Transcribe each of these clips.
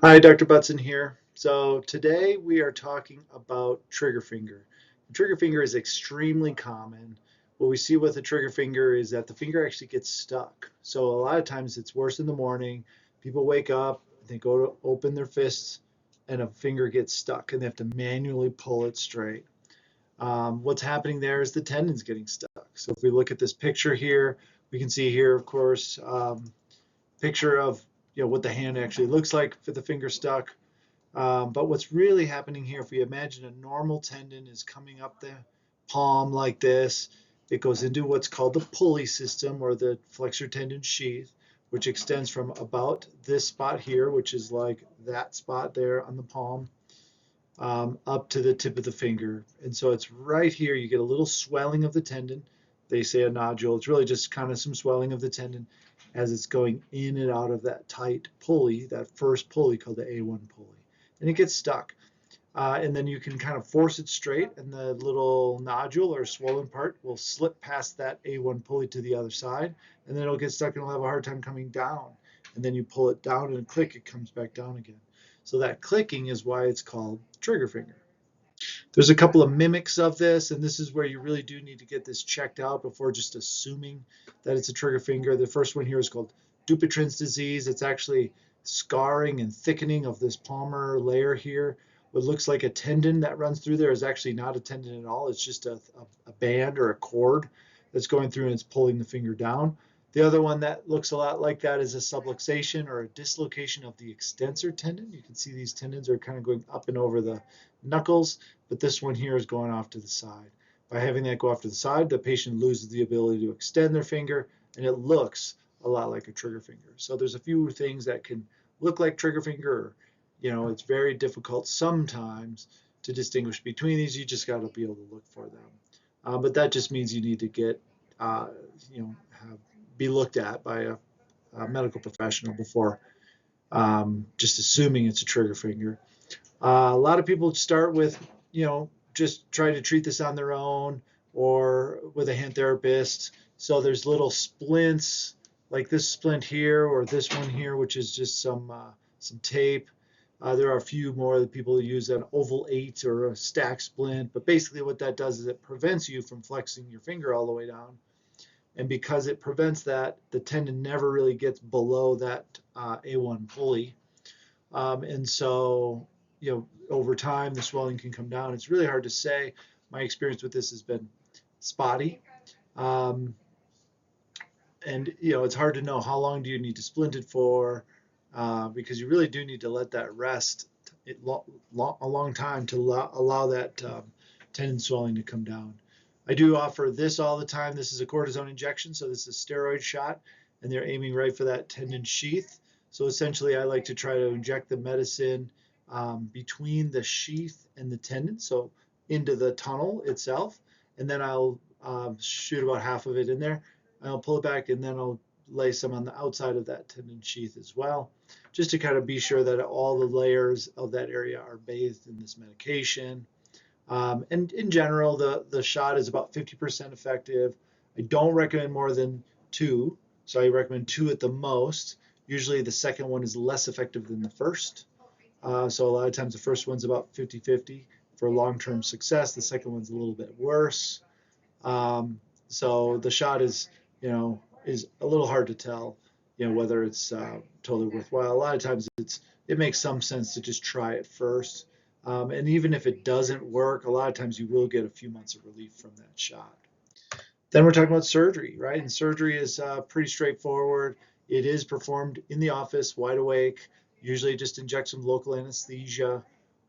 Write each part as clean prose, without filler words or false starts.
Hi, Dr. Butzen here. So today we are talking about trigger finger. The trigger finger is extremely common. What we see with the trigger finger is that the finger actually gets stuck. So a lot of times it's worse in the morning. People wake up, they go to open their fists, and a finger gets stuck, and they have to manually pull it straight. What's happening there is the tendon's getting stuck. So if we look at this picture here, we can see here, of course, picture of what the hand actually looks like for the finger stuck. But what's really happening here, if we imagine a normal tendon is coming up the palm like this, it goes into what's called the pulley system or the flexor tendon sheath, which extends from about this spot here, which is like that spot there on the palm, up to the tip of the finger. And so it's right here. You get a little swelling of the tendon. They say a nodule. It's really just kind of some swelling of the tendon as it's going in and out of that tight pulley, that first pulley called the A1 pulley. And it gets stuck. And then you can kind of force it straight, and the little nodule or swollen part will slip past that A1 pulley to the other side, and then it'll get stuck and it'll have a hard time coming down. And then you pull it down and click, it comes back down again. So that clicking is why it's called trigger finger. There's a couple of mimics of this, and this is where you really do need to get this checked out before just assuming that it's a trigger finger. The first one here is called Dupuytren's disease. It's actually scarring and thickening of this palmar layer here. What looks like a tendon that runs through there is actually not a tendon at all. It's just a band or a cord that's going through and it's pulling the finger down. The other one that looks a lot like that is a subluxation or a dislocation of the extensor tendon. You can see these tendons are kind of going up and over the knuckles, but this one here is going off to the side. By having that go off to the side, the patient loses the ability to extend their finger, and it looks a lot like a trigger finger. So there's a few things that can look like trigger finger, or, it's very difficult sometimes to distinguish between these. You just got to be able to look for them. But that just means you need to get, uh, be looked at by a medical professional before just assuming it's a trigger finger. A lot of people start with, just try to treat this on their own or with a hand therapist. So there's little splints like this splint here or this one here, which is just some tape. There are a few more that people use an oval 8 or a stack splint, but basically what that does is it prevents you from flexing your finger all the way down. And because it prevents that, the tendon never really gets below that A1 pulley. And so, over time, the swelling can come down. It's really hard to say. My experience with this has been spotty. Um, and, it's hard to know how long do you need to splint it for, because you really do need to let that rest a long time to allow that tendon swelling to come down. I do offer this all the time. This is a cortisone injection, so this is a steroid shot, and they're aiming right for that tendon sheath. So essentially, I like to try to inject the medicine between the sheath and the tendon, so into the tunnel itself, and then I'll shoot about half of it in there. I'll pull it back, and then I'll lay some on the outside of that tendon sheath as well, just to kind of be sure that all the layers of that area are bathed in this medication. And in general, the shot is about 50% effective. I don't recommend more than two, so I recommend two at the most. Usually the second one is less effective than the first. So a lot of times the first one's about 50-50 for long-term success. The second one's a little bit worse. So the shot is a little hard to tell, whether it's totally worthwhile. A lot of times it makes some sense to just try it first. And even if it doesn't work, a lot of times you will get a few months of relief from that shot. Then we're talking about surgery, right? And surgery is pretty straightforward. It is performed in the office, wide awake. Usually just inject some local anesthesia.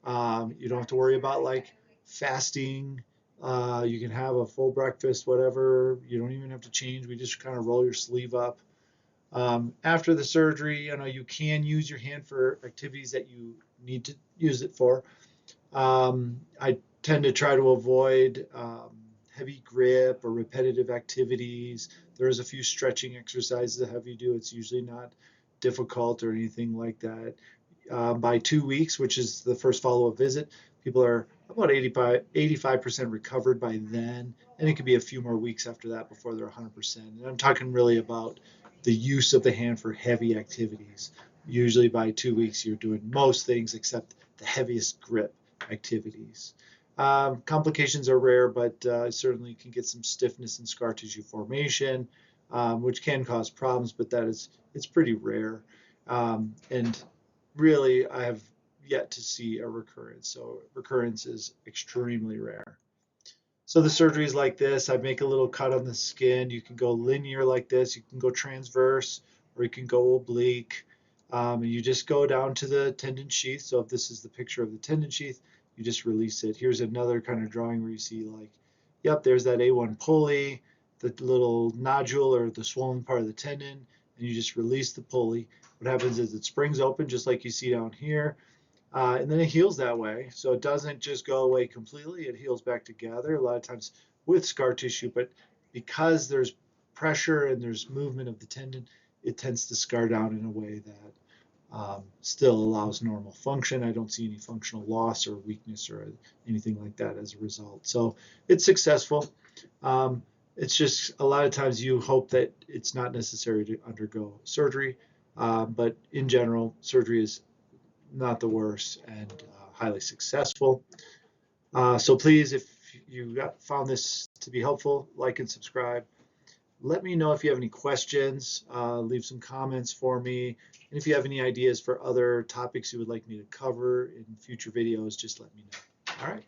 You don't have to worry about like fasting. You can have a full breakfast, whatever. You don't even have to change. We just kind of roll your sleeve up. After the surgery, you can use your hand for activities that you need to use it for. I tend to try to avoid heavy grip or repetitive activities. There's a few stretching exercises that have you do. It's usually not difficult or anything like that. By 2 weeks, which is the first follow-up visit, people are about 85% recovered by then, and it could be a few more weeks after that before they're 100%. And I'm talking really about the use of the hand for heavy activities. Usually by 2 weeks, you're doing most things except the heaviest grip activities. Complications are rare, but certainly can get some stiffness and scar tissue formation, which can cause problems, but it's pretty rare. And really, I have yet to see a recurrence. So recurrence is extremely rare. So the surgery is like this. I make a little cut on the skin. You can go linear like this. You can go transverse, or you can go oblique. And you just go down to the tendon sheath. So if this is the picture of the tendon sheath, you just release it. Here's another kind of drawing where you see like, yep, there's that A1 pulley, the little nodule or the swollen part of the tendon, and you just release the pulley. What happens is it springs open just like you see down here. And then it heals that way. So it doesn't just go away completely, it heals back together, a lot of times with scar tissue, but because there's pressure and there's movement of the tendon, it tends to scar down in a way that still allows normal function. I don't see any functional loss or weakness or anything like that as a result. So it's successful. It's just a lot of times you hope that it's not necessary to undergo surgery, but in general, surgery is not the worst, and highly successful. So please, if you found this to be helpful, like and subscribe. Let me know if you have any questions. Leave some comments for me. And if you have any ideas for other topics you would like me to cover in future videos, just let me know. All right.